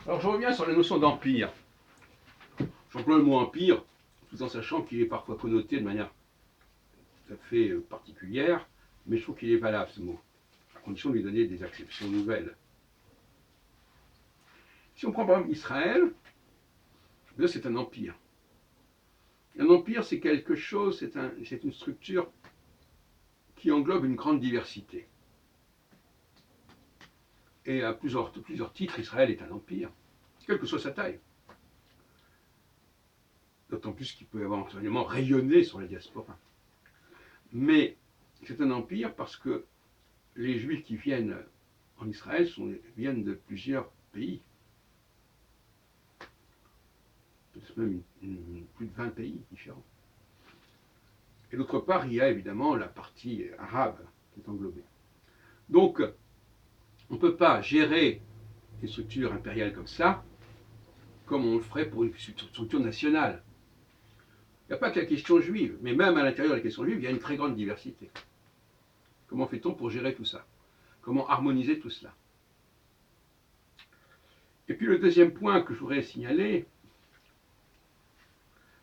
Alors je reviens sur la notion d'empire. J'emploie le mot empire tout en sachant qu'il est parfois connoté de manière tout à fait particulière, mais je trouve qu'il est valable ce mot, à condition de lui donner des acceptions nouvelles. Si on prend par exemple Israël, c'est un empire. Un empire, c'est quelque chose, c'est une structure qui englobe une grande diversité. Et à plusieurs titres, Israël est un empire, quelle que soit sa taille. D'autant plus qu'il peut avoir enseignement rayonné sur la diaspora. Mais c'est un empire parce que les Juifs qui viennent en Israël viennent de plusieurs pays. Peut-être même plus de 20 pays différents. Et d'autre part, il y a évidemment la partie arabe qui est englobée. Donc, on ne peut pas gérer une structure impériale comme ça, comme on le ferait pour une structure nationale. Il n'y a pas que la question juive, mais même à l'intérieur de la question juive, il y a une très grande diversité. Comment fait-on pour gérer tout ça? Comment harmoniser tout cela? Et puis le deuxième point que je voudrais signaler,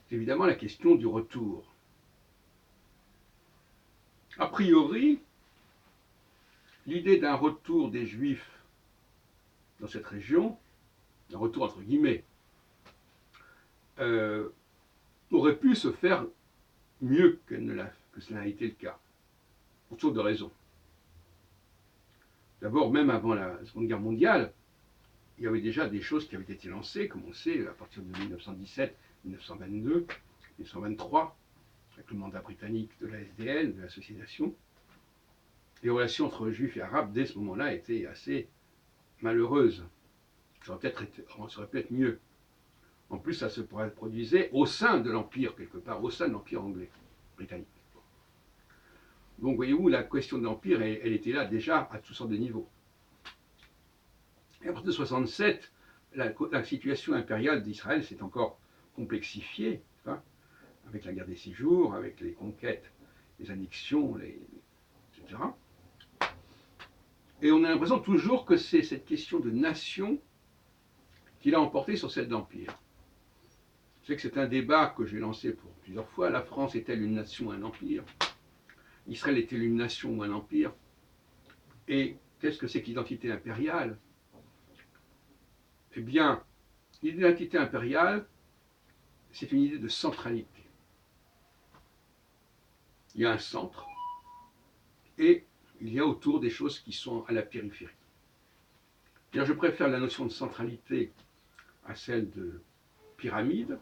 c'est évidemment la question du retour. A priori, l'idée d'un retour des Juifs dans cette région, un retour entre guillemets, aurait pu se faire mieux que cela n'a été le cas, pour toutes sortes de raisons. D'abord, même avant la Seconde Guerre mondiale, il y avait déjà des choses qui avaient été lancées, comme on sait, à partir de 1917, 1922, 1923, avec le mandat britannique de la SDN, de l'Association des Nations. Les relations entre Juifs et Arabes, dès ce moment-là, étaient assez malheureuses. Ça aurait pu être mieux. En plus, ça se produisait au sein de l'Empire, quelque part, au sein de l'Empire anglais, britannique. Donc, voyez-vous, la question de l'Empire, elle était là déjà à toutes sortes de niveaux. Et à partir de 1967, la situation impériale d'Israël s'est encore complexifiée, hein, avec la guerre des 6 jours, avec les conquêtes, les annexions, etc. Et on a l'impression toujours que c'est cette question de nation qui l'a emporté sur celle d'empire. Je sais que c'est un débat que j'ai lancé pour plusieurs fois. La France est-elle une nation ou un empire? Israël est-il une nation ou un empire? Et qu'est-ce que c'est que l'identité impériale? Eh bien, l'identité impériale, c'est une idée de centralité. Il y a un centre et il y a autour des choses qui sont à la périphérie. Je préfère la notion de centralité à celle de pyramide,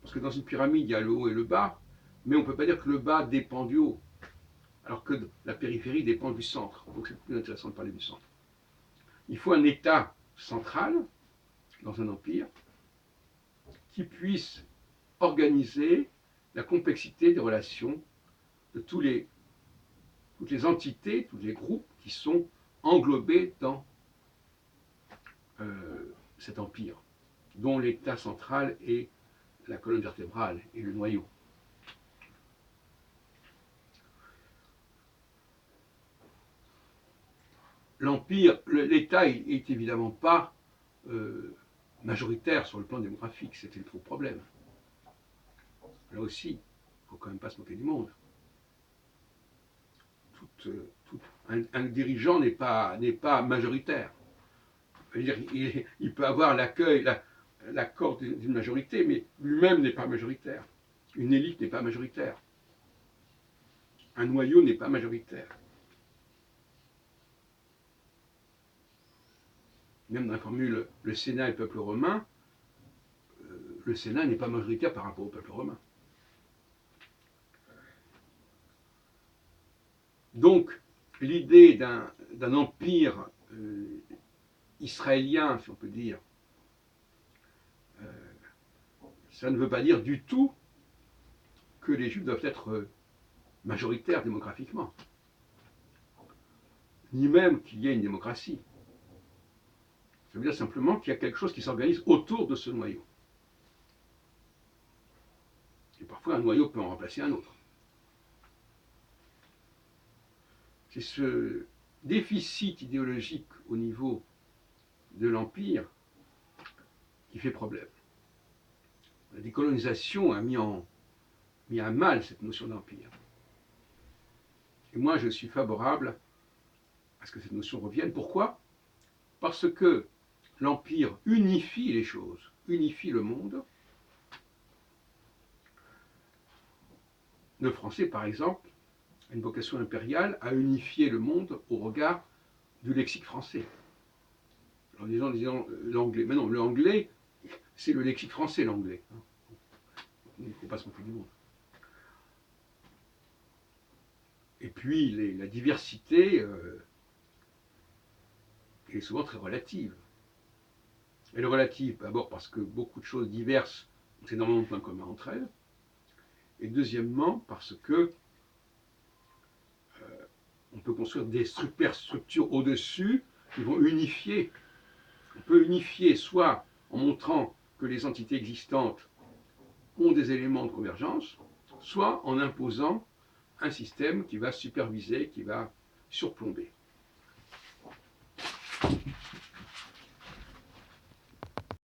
parce que dans une pyramide, il y a le haut et le bas, mais on ne peut pas dire que le bas dépend du haut, alors que la périphérie dépend du centre. Donc c'est plus intéressant de parler du centre. Il faut un État central dans un empire qui puisse organiser la complexité des relations de toutes les entités, tous les groupes qui sont englobés dans cet empire, dont l'État central est la colonne vertébrale et le noyau. L'Empire, l'État est évidemment pas majoritaire sur le plan démographique, c'était le gros problème. Là aussi, il ne faut quand même pas se moquer du monde. Un dirigeant n'est pas majoritaire. Il peut avoir l'accord d'une majorité, mais lui-même n'est pas majoritaire. Une élite n'est pas majoritaire. Un noyau n'est pas majoritaire. Même dans la formule le Sénat et le peuple romain, le Sénat n'est pas majoritaire par rapport au peuple romain. Donc, l'idée d'un empire israélien, si on peut dire, ça ne veut pas dire du tout que les Juifs doivent être majoritaires démographiquement, ni même qu'il y ait une démocratie. Ça veut dire simplement qu'il y a quelque chose qui s'organise autour de ce noyau. Et parfois, un noyau peut en remplacer un autre. C'est ce déficit idéologique au niveau de l'Empire qui fait problème. La décolonisation a mis à mal cette notion d'empire. Et moi, je suis favorable à ce que cette notion revienne. Pourquoi? Parce que l'empire unifie les choses, unifie le monde. Le français, par exemple, a une vocation impériale à unifier le monde au regard du lexique français. En disant l'anglais. Mais non, l'anglais, c'est le lexique français, l'anglais. Il ne faut pas se moquer du monde. Et puis, la diversité est souvent très relative. Elle est relative d'abord parce que beaucoup de choses diverses ont énormément de points communs entre elles. Et deuxièmement, parce que on peut construire des superstructures au-dessus qui vont unifier. On peut unifier soit en montrant que les entités existantes ont des éléments de convergence, soit en imposant un système qui va superviser, qui va surplomber.